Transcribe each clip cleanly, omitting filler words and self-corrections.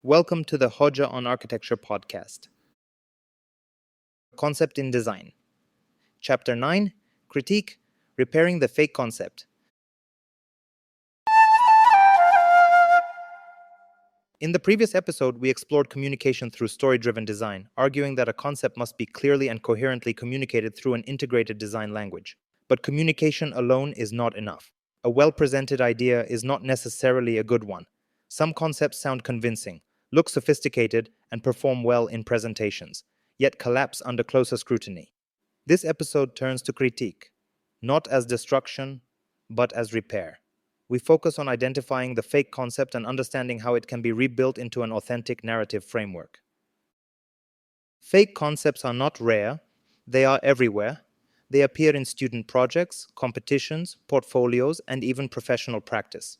Welcome to the Hoja on Architecture podcast. Concept in Design. Chapter 9 Critique Repairing the Fake Concept. In the previous episode, we explored communication through story-driven design, arguing that a concept must be clearly and coherently communicated through an integrated design language. But communication alone is not enough. A well-presented idea is not necessarily a good one. Some concepts sound convincing, look sophisticated, and perform well in presentations, yet collapse under closer scrutiny. This episode turns to critique, not as destruction, but as repair. We focus on identifying the fake concept and understanding how it can be rebuilt into an authentic narrative framework. Fake concepts are not rare, they are everywhere. They appear in student projects, competitions, portfolios, and even professional practice.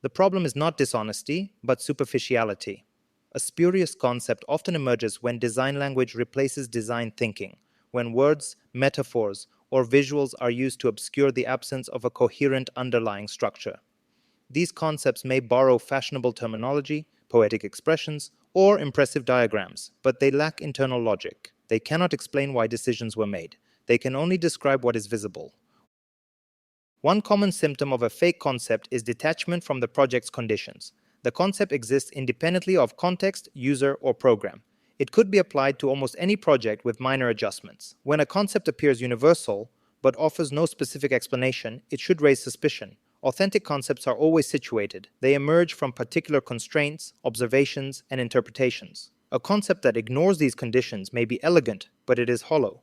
The problem is not dishonesty, but superficiality. A spurious concept often emerges when design language replaces design thinking, when words, metaphors, or visuals are used to obscure the absence of a coherent underlying structure. These concepts may borrow fashionable terminology, poetic expressions, or impressive diagrams, but they lack internal logic. They cannot explain why decisions were made. They can only describe what is visible. One common symptom of a fake concept is detachment from the project's conditions. The concept exists independently of context, user, or program. It could be applied to almost any project with minor adjustments. When a concept appears universal, but offers no specific explanation, it should raise suspicion. Authentic concepts are always situated. They emerge from particular constraints, observations, and interpretations. A concept that ignores these conditions may be elegant, but it is hollow.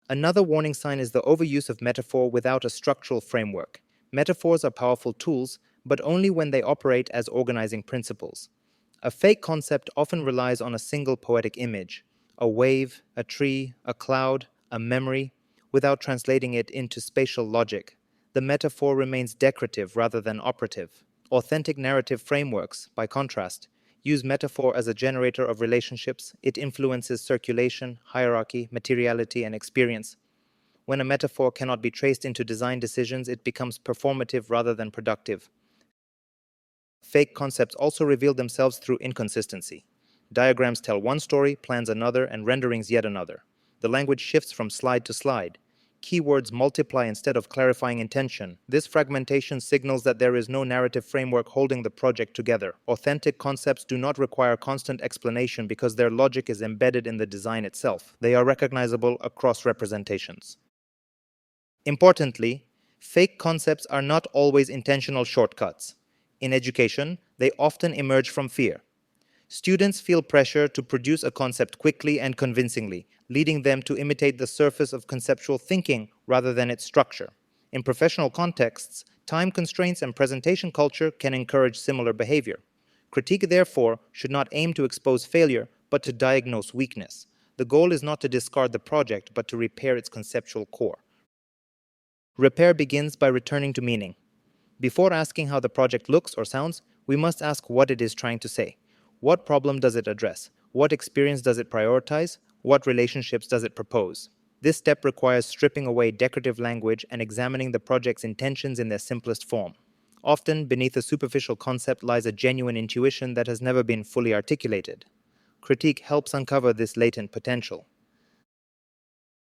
Another warning sign is the overuse of metaphor without a structural framework. Metaphors are powerful tools, but only when they operate as organizing principles. A fake concept often relies on a single poetic image, a wave, a tree, a cloud, a memory, without translating it into spatial logic. The metaphor remains decorative rather than operative. Authentic narrative frameworks, by contrast, use metaphor as a generator of relationships. It influences circulation, hierarchy, materiality, and experience. When a metaphor cannot be traced into design decisions, it becomes performative rather than productive. Fake concepts also reveal themselves through inconsistency. Diagrams tell one story, plans another, and renderings yet another. The language shifts from slide to slide. Keywords multiply instead of clarifying intention. This fragmentation signals that there is no narrative framework holding the project together. Authentic concepts do not require constant explanation because their logic is embedded in the design itself. They are recognizable across representations. Importantly, fake concepts are not always intentional shortcuts. In education, they often emerge from fear. Students feel pressure to produce a concept quickly and convincingly, leading them to imitate the surface of conceptual thinking rather than its structure. In professional contexts, time constraints and presentation culture can encourage similar behavior. Critique, therefore, should not aim to expose failure, but to diagnose weakness. The goal is not to discard the project, but to repair its conceptual core. Repair begins by returning to meaning. Before asking how the project looks or sounds, we must ask what it is trying to say. What problem does it address? What experience does it prioritize? What relationships does it propose? This step requires stripping away decorative language and examining the project's intentions in their simplest form. Often, beneath a superficial concept lies a genuine intuition that has never been fully articulated. Critique helps uncover this latent potential.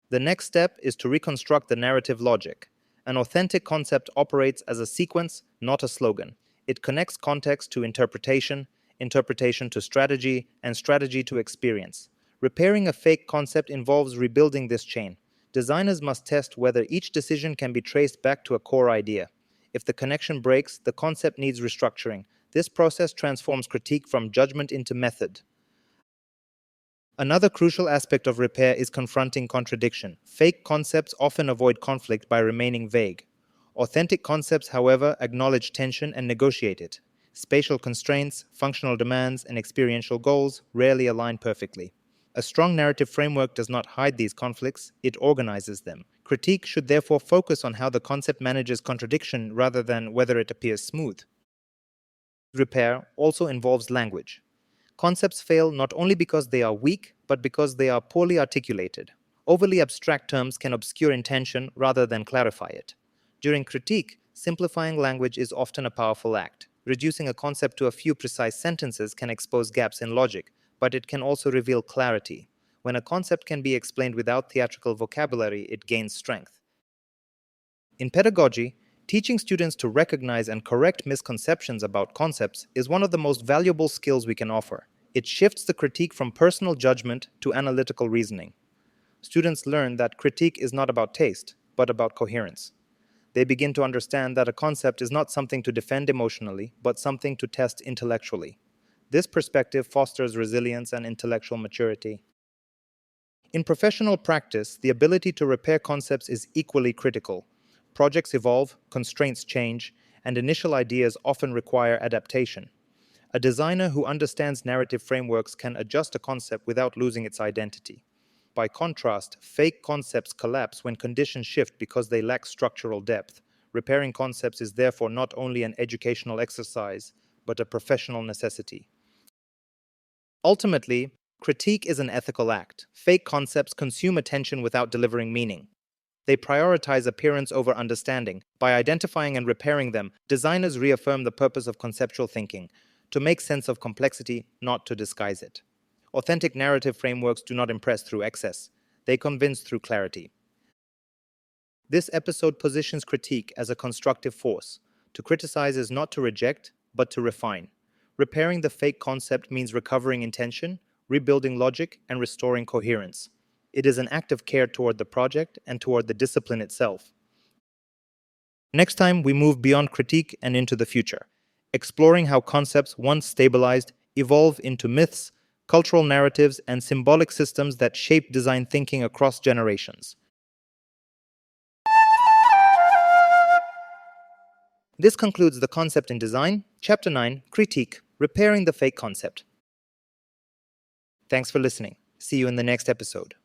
The next step is to reconstruct the narrative logic. An authentic concept operates as a sequence, not a slogan. It connects context to interpretation, interpretation to strategy, and strategy to experience. Repairing a fake concept involves rebuilding this chain. Designers must test whether each decision can be traced back to a core idea. If the connection breaks, the concept needs restructuring. This process transforms critique from judgment into method. Another crucial aspect of repair is confronting contradiction. Fake concepts often avoid conflict by remaining vague. Authentic concepts, however, acknowledge tension and negotiate it. Spatial constraints, functional demands, and experiential goals rarely align perfectly. A strong narrative framework does not hide these conflicts, it organizes them. Critique should therefore focus on how the concept manages contradiction rather than whether it appears smooth. Repair also involves language. Concepts fail not only because they are weak, but because they are poorly articulated. Overly abstract terms can obscure intention rather than clarify it. During critique, simplifying language is often a powerful act. Reducing a concept to a few precise sentences can expose gaps in logic, but it can also reveal clarity. When a concept can be explained without theatrical vocabulary, it gains strength. In pedagogy, teaching students to recognize and correct misconceptions about concepts is one of the most valuable skills we can offer. It shifts the critique from personal judgment to analytical reasoning. Students learn that critique is not about taste, but about coherence. They begin to understand that a concept is not something to defend emotionally, but something to test intellectually. This perspective fosters resilience and intellectual maturity. In professional practice, the ability to repair concepts is equally critical. Projects evolve, constraints change, and initial ideas often require adaptation. A designer who understands narrative frameworks can adjust a concept without losing its identity. By contrast, fake concepts collapse when conditions shift because they lack structural depth. Repairing concepts is therefore not only an educational exercise, but a professional necessity. Ultimately, critique is an ethical act. Fake concepts consume attention without delivering meaning. They prioritize appearance over understanding. By identifying and repairing them, designers reaffirm the purpose of conceptual thinking, to make sense of complexity, not to disguise it. Authentic narrative frameworks do not impress through excess. They convince through clarity. This episode positions critique as a constructive force. To criticize is not to reject, but to refine. Repairing the fake concept means recovering intention, rebuilding logic, and restoring coherence. It is an act of care toward the project and toward the discipline itself. Next time, we move beyond critique and into the future, exploring how concepts, once stabilized, evolve into myths, cultural narratives, and symbolic systems that shape design thinking across generations. This concludes the Concept in Design, Chapter 9, Critique, Repairing the Fake Concept. Thanks for listening. See you in the next episode.